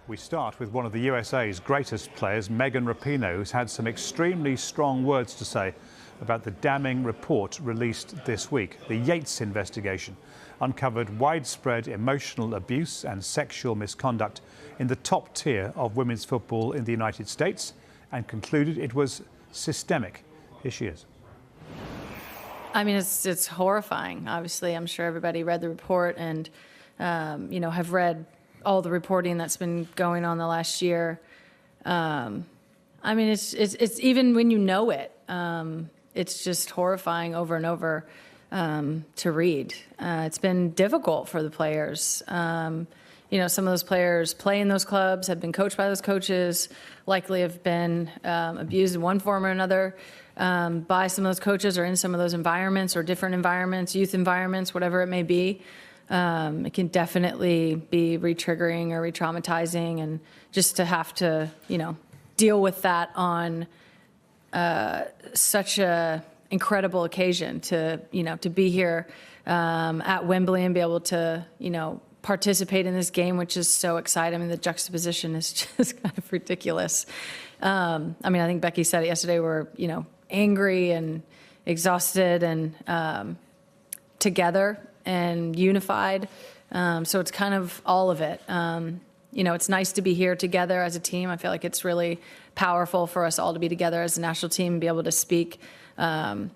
We start with one of the USA's greatest players, Megan Rapinoe, who's had some extremely strong words to say about the damning report released this week. The Yates Investigation uncovered widespread emotional abuse and sexual misconduct in the top tier of women's football in the United States and concluded it was systemic. Here she is. I mean, it's horrifying. Obviously, I'm sure everybody read the report and, have read all the reporting that's been going on the last year. I mean, it's even when you know it, it's just horrifying over and over to read. It's been difficult for the players. Some of those players play in those clubs, have been coached by those coaches, likely have been abused in one form or another by some of those coaches or in some of those environments or different environments, youth environments, whatever it may be. It can definitely be re-triggering or re-traumatizing, and just to have to, deal with that on such a incredible occasion to be here at Wembley and be able to, participate in this game, which is so exciting. I mean, the juxtaposition is just kind of ridiculous. I think Becky said it yesterday. We're, angry and exhausted and together and unified. So it's kind of all of it. It's nice to be here together as a team. I feel like it's really powerful for us all to be together as a national team and be able to speak, on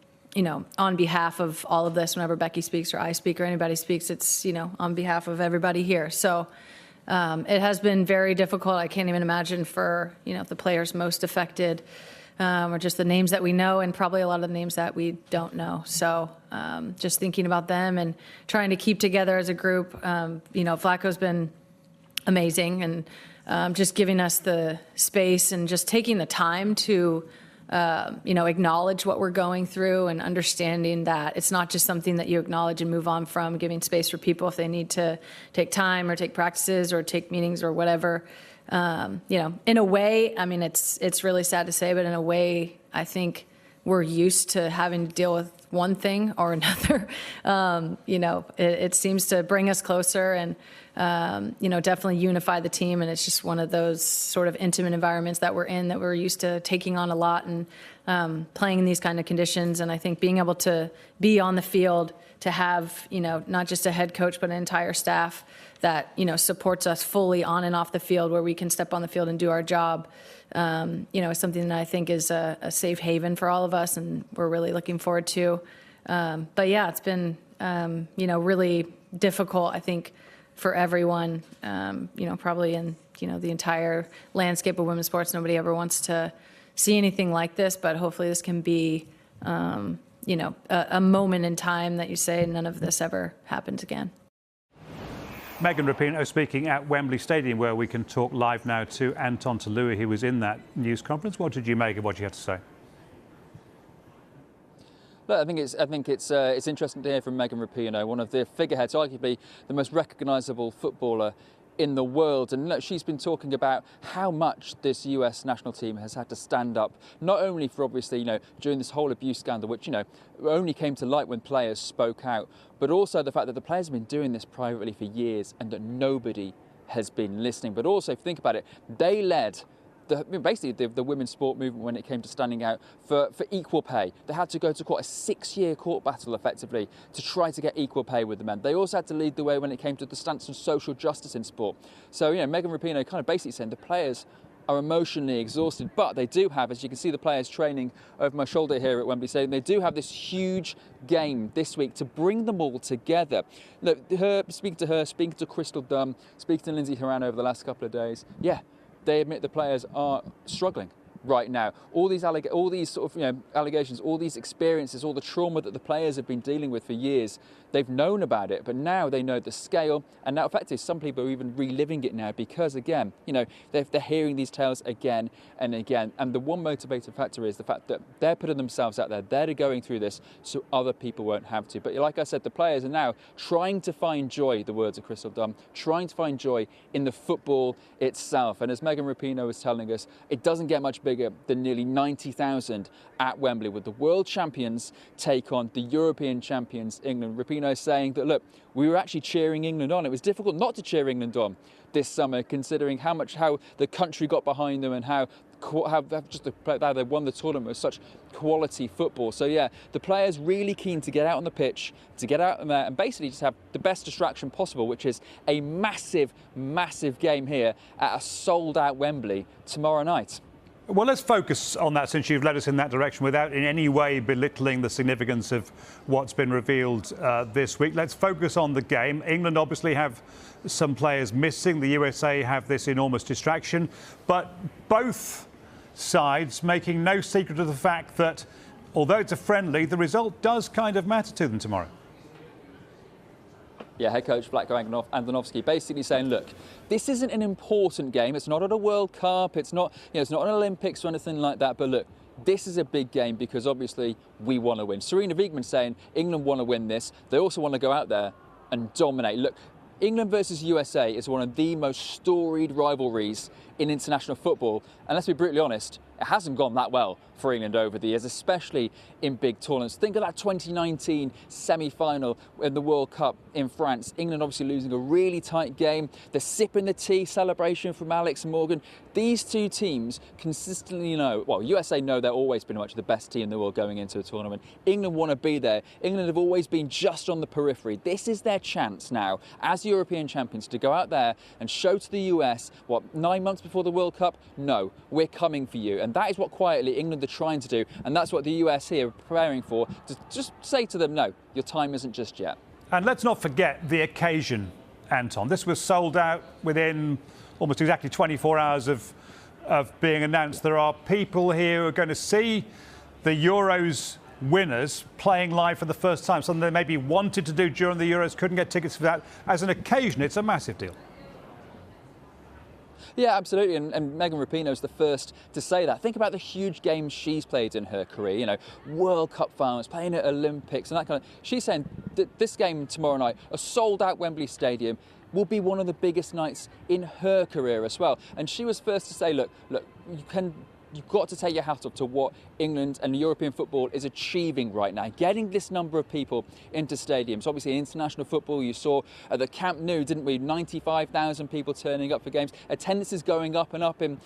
behalf of all of this. Whenever Becky speaks or I speak or anybody speaks, it's, on behalf of everybody here. So it has been very difficult. I can't even imagine for, the players most affected, or just the names that we know and probably a lot of the names that we don't know. So just thinking about them and trying to keep together as a group. Vlatko's been amazing and just giving us the space and just taking the time to, acknowledge what we're going through and understanding that it's not just something that you acknowledge and move on from, giving space for people if they need to take time or take practices or take meetings or whatever. In a way, I mean, it's really sad to say, but in a way, I think we're used to having to deal with one thing or another. It seems to bring us closer and, definitely unify the team. And it's just one of those sort of intimate environments that we're in that we're used to taking on a lot and playing in these kind of conditions. And I think being able to be on the field, to have, not just a head coach, but an entire staff that, supports us fully on and off the field, where we can step on the field and do our job, is something that I think is a safe haven for all of us, and we're really looking forward to. But yeah, it's been, really difficult, I think, for everyone, probably in, the entire landscape of women's sports. Nobody ever wants to see anything like this, but hopefully this can be, a moment in time that you say none of this ever happens again. Megan Rapinoe speaking at Wembley Stadium, where we can talk live now to Anton Tolui, who was in that news conference. What did you make of what you had to say? Look, I think it's interesting to hear from Megan Rapinoe, one of the figureheads, arguably the most recognisable footballer in the world. And look, she's been talking about how much this US national team has had to stand up, not only for obviously, during this whole abuse scandal, which, only came to light when players spoke out, but also the fact that the players have been doing this privately for years and that nobody has been listening. But also, if you think about it, they led the women's sport movement when it came to standing out for equal pay. They had to go to quite a 6-year court battle, effectively, to try to get equal pay with the men. They also had to lead the way when it came to the stance on social justice in sport. So, Megan Rapinoe kind of basically saying the players are emotionally exhausted, but they do have, as you can see the players training over my shoulder here at Wembley Stadium, they do have this huge game this week to bring them all together. Look, speaking to Crystal Dunn, speaking to Lindsay Horan over the last couple of days, yeah, they admit the players are struggling right now. All these sort of allegations, all these experiences, all the trauma that the players have been dealing with for years, they've known about it, but now they know the scale, and now effectively some people are even reliving it now because, again, they're hearing these tales again and again. And the one motivating factor is the fact that they're putting themselves out there, they're going through this so other people won't have to. But like I said, the players are now trying to find joy, the words of Crystal Dunn, trying to find joy in the football itself. And as Megan Rapinoe was telling us, it doesn't get much bigger than nearly 90,000 at Wembley, with the world champions take on the European champions, England. Rapinoe Rapinoe saying that, look, we were actually cheering England on. It was difficult not to cheer England on this summer, considering how the country got behind them and how they won the tournament with such quality football. So yeah, the players really keen to get out on the pitch, to get out there and basically just have the best distraction possible, which is a massive, massive game here at a sold-out Wembley tomorrow night. Well, let's focus on that, since you've led us in that direction without in any way belittling the significance of what's been revealed this week. Let's focus on the game. England obviously have some players missing. The USA have this enormous distraction. But both sides making no secret of the fact that, although it's a friendly, the result does kind of matter to them tomorrow. Yeah, head coach Vlatko Andonovski basically saying, look, this isn't an important game. It's not at a World Cup. It's not, it's not an Olympics or anything like that. But look, this is a big game because obviously we want to win. Sarina Wiegman saying England want to win this. They also want to go out there and dominate. Look, England versus USA is one of the most storied rivalries in international football. And let's be brutally honest, it hasn't gone that well for England over the years, especially in big tournaments. Think of that 2019 semi-final in the World Cup in France. England obviously losing a really tight game. The sipping the tea celebration from Alex Morgan. These two teams consistently know, well, USA know they're always pretty much the best team in the world going into a tournament. England want to be there. England have always been just on the periphery. This is their chance now, as European champions, to go out there and show to the US, 9 months before the World Cup? No, we're coming for you. And that is what quietly England are trying to do. And that's what the US here are preparing for, to just say to them, no, your time isn't just yet. And let's not forget the occasion, Anton. This was sold out within almost exactly 24 hours of being announced. There are people here who are going to see the Euros winners playing live for the first time, something they maybe wanted to do during the Euros, couldn't get tickets for that. As an occasion, it's a massive deal. Yeah, absolutely, and Megan Rapinoe is the first to say that. Think about the huge games she's played in her career, World Cup finals, playing at Olympics and that kind of. She's saying that this game tomorrow night, a sold-out Wembley Stadium, will be one of the biggest nights in her career as well. And she was first to say, look, you've got to take your hat off to what England and European football is achieving right now. Getting this number of people into stadiums. Obviously, in international football, you saw at the Camp Nou, didn't we? 95,000 people turning up for games. Attendance is going up and up in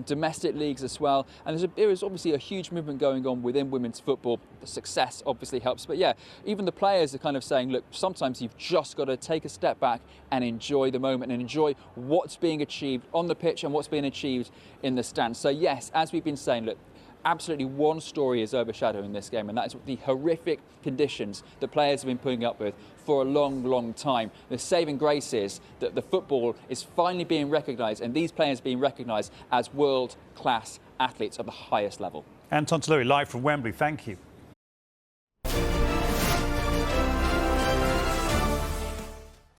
domestic leagues as well. And there is obviously a huge movement going on within women's football. The success obviously helps. But yeah, even the players are kind of saying, look, sometimes you've just got to take a step back and enjoy the moment and enjoy what's being achieved on the pitch and what's being achieved in the stands. So yes, as we've been saying, look, absolutely one story is overshadowing this game, and that is the horrific conditions that players have been putting up with for a long, long time. The saving grace is that the football is finally being recognised, and these players being recognised as world-class athletes at the highest level. Anton Tolui, live from Wembley, thank you.